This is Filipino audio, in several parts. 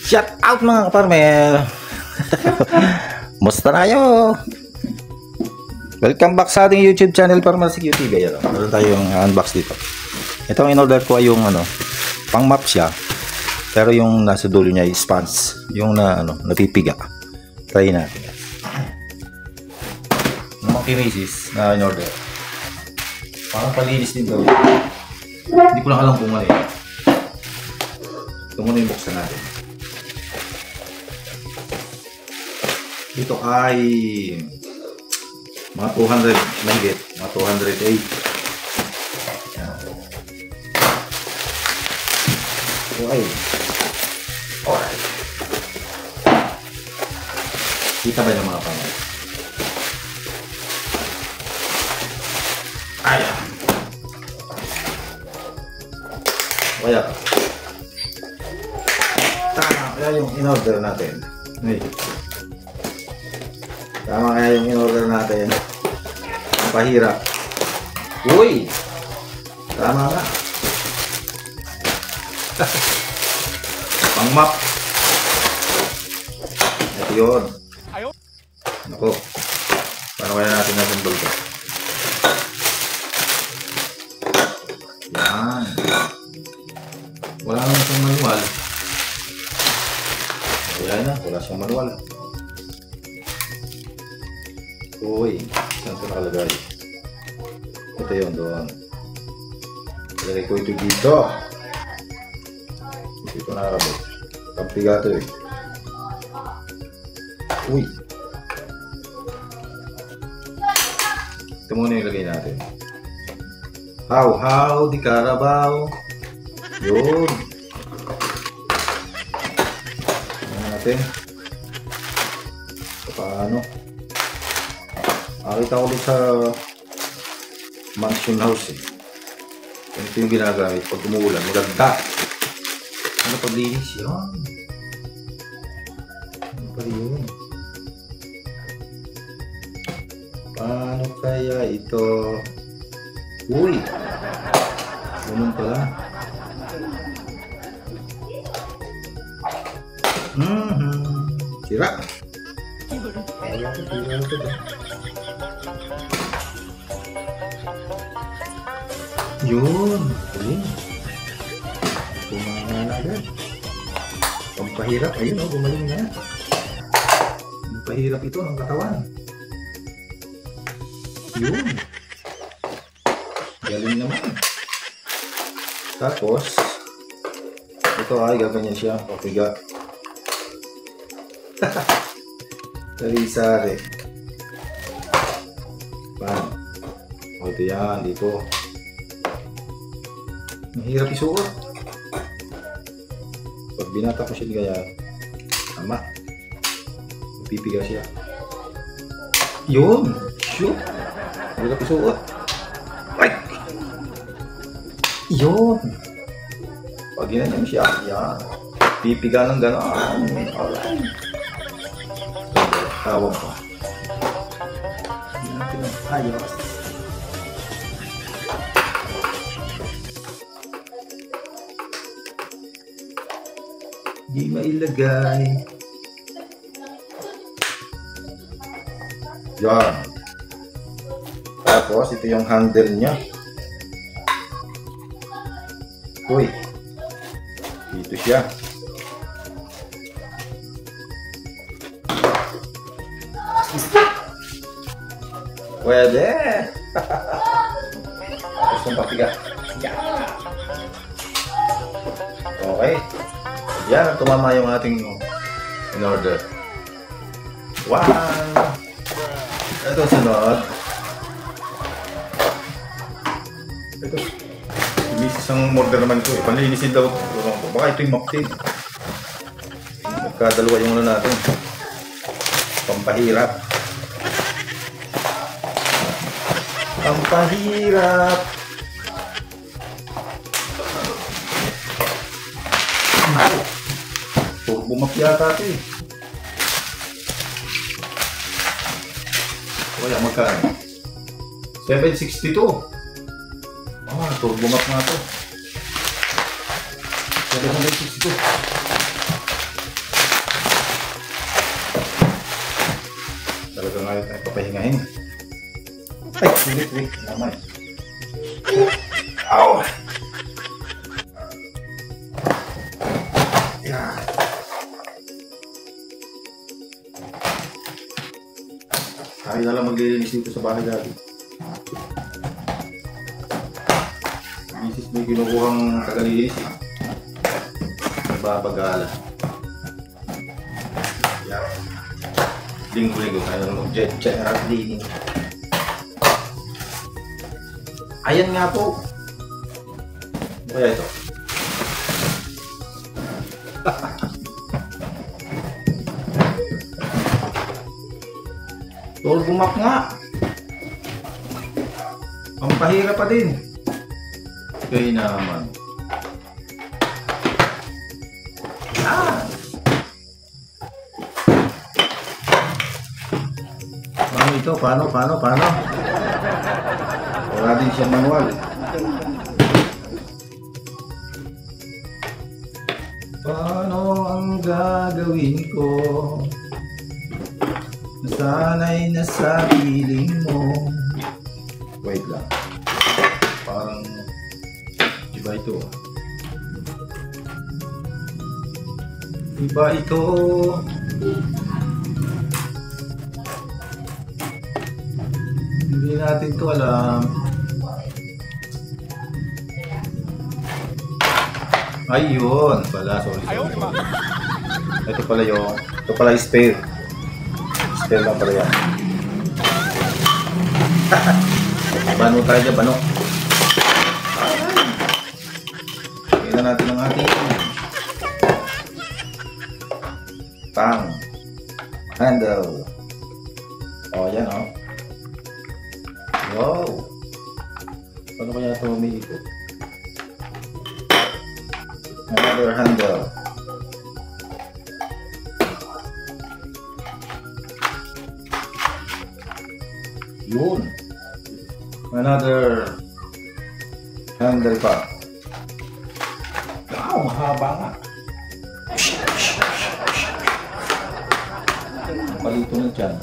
Shout out mga kaparmer. Musta na kayo? Welcome back sa ating YouTube channel, Farmer Security Guy. Meron tayong unbox dito. Ito ang in-order ko ay yung pang map siya. Pero yung nasa dulo niya ay sponge, yung napipiga. Try natin. Yung mga kinisis na in-order. Parang palinis din daw. Hindi ko lang alam kung ano yun. Ito muna yung buksan natin. Ito ay mga 200 mahigit, mga 208. Okay. Alright. Kita ba yung mga pangalan? Ayan. Kaya. Tama, kaya yung in-order natin. Hey. Tama kaya yung in-order natin. Ang pahirap. Uy! Tama nga. Pang map. Ito yun. Naku. Paano kaya natin nasundol ito? Yan. Wala naman siyang manual. Ayan na. Wala siyang manual. Uy, saan ito nakalagay? Ito yun doon. Ilagay ko ito dito. Ito nakarabot. Kampiga ito eh. Uy. Ito muna yung ilagay natin. How di Carabao. Yun. Ito natin. Paano? Nakita ko din sa mansion house eh. Ito yung ginagamit pag umuulan. Maganda. Ano paglinis yun? Ano pa yun? Paano kaya ito? Uy! Ganun pala. Sira. Ayaw ko ito. Yun, galing. Gumana na agad. Pampahirap, ayun o, gumaling na. Pampahirap ito ng katawan. Yun. Galing naman. Tapos, ito ay gaganyan siya, papiga. Talisari. Pan. O, ito yan, dito. Mahirap isuot. Pag binata ko siya gaya, tama. Pipiga siya. Yun! Shoot! Mahirap isuot. Ay! Yun! Pag ginanyan siya, yan. Pipiga ng gano'n. Alright. Tawag pa. Ayos. Di mailagay. Yan. Tapos ito yung handle niya. Uy. Dito siya. Pwede. Tapos yung papiga. Okay. Yan, tumama yung ating in-order. Wow! Ito sunod. Ito. Misis ang order naman ito eh. Panlinisin daw. Baka ito yung maktin. Nagkadalawa yung natin. Pampahirap. Pampahirap. Turbo yata ito eh. Kaya magkano? 762. Turbo map nga ito. 762. Talaga nga ito ay papahingahin. Ay, wait. Naman. Ow! Yeah. Tayo na lang maglilinis dito sa bahay dati. Misis may kinukuhang tagalinis eh. Nababagala. Yeah. Linggo-linggo tayo na mag-jet at cleaning. Ayan nga po. Ano kaya ito? Turbo map nga. Pampahirap pa din. Kaya naman. Paano ito? Paano? Wala din siya manual. Paano ang gagawin ko? Nasanay na sa piling mo. Wait lang. Parang iba ito. Iba ito. Hindi natin to alam. Ayun pala, sorry. Ito pala yung spare. Spare lang pala yan. Bano tayo dyan, bano. Kailan natin ang ating tang handle. Yan Wow. Paano kaya ito umiikot? Another handle. Yun. Another handle pa. Wow, mahaba nga. Palito na dyan.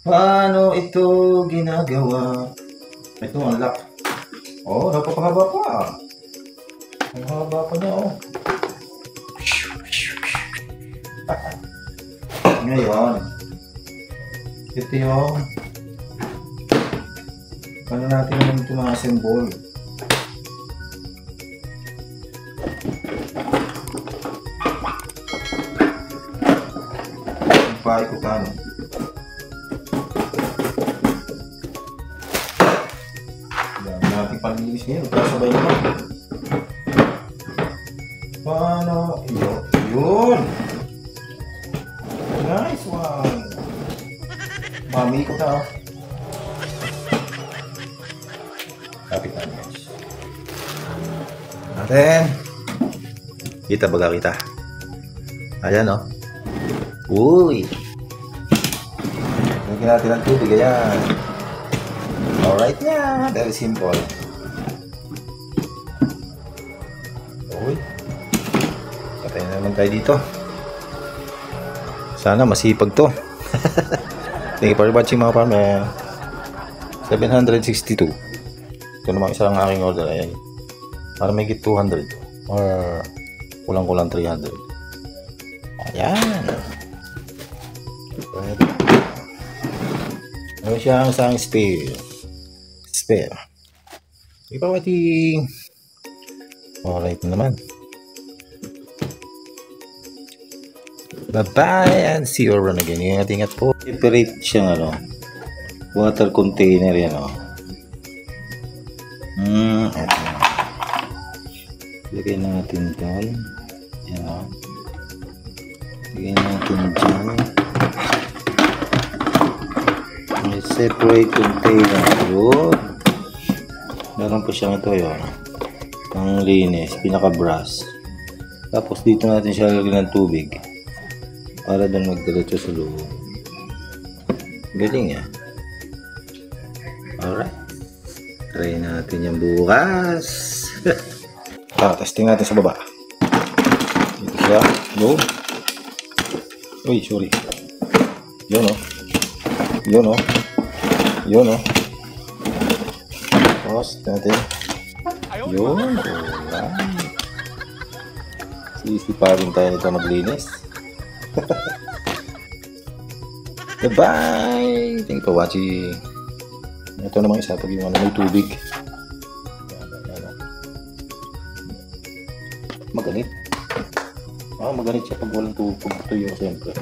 Paano ito ginagawa? Ito ang lock. Napapahaba pa. Ang haba pa niya, Ngayon, ito yung paano natin naman ito mga symbol. Paikutan. Yan natin palinis ngayon. Kasabay naman. Paano? Yun! Nice one! Mami ko na. Kapit na guys. Natin. Kita baga kita. Ayan Uy! Lagyan natin ang tubig. Ayan. Alright na. Very simple. Uy. Patay na naman tayo dito. Sana masipag to. Thank you for watching mga farmer. 762. Ito naman isa lang aking order. Ayan. Para may 200 or kulang-kulang 300. Ayan. Ano siya ang isang spare. Ikaw ating alright naman. Bye-bye and see you around again. Ingat po. Separate siyang water container yan eto. Lagay natin doon. Yan Bigyan natin dyan. May separate container. Yun. Meron po siyang ito yun. Ang linis. Pinaka-brass. Tapos dito natin siya lagyan ng tubig. Para doon magdiretso sa loob. Galing yan. Alright. Try natin yan bukas. Testing natin sa baba. Dito siya. Yun. Uy, sorry. Yun o. Yun o. Yun o. Tapos natin. Yun. Alright. Sisiparin tayo nito maglinis. Goodbye! Thank you for watching. Ito namang isa pag yung may tubig. Maganit. Maganit siya pag walang tuyo, siyempre.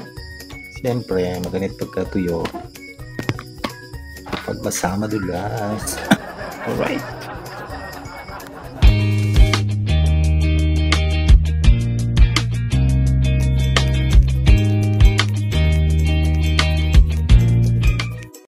Siyempre, maganit pagka tuyo. Pag basa, madulas. Alright.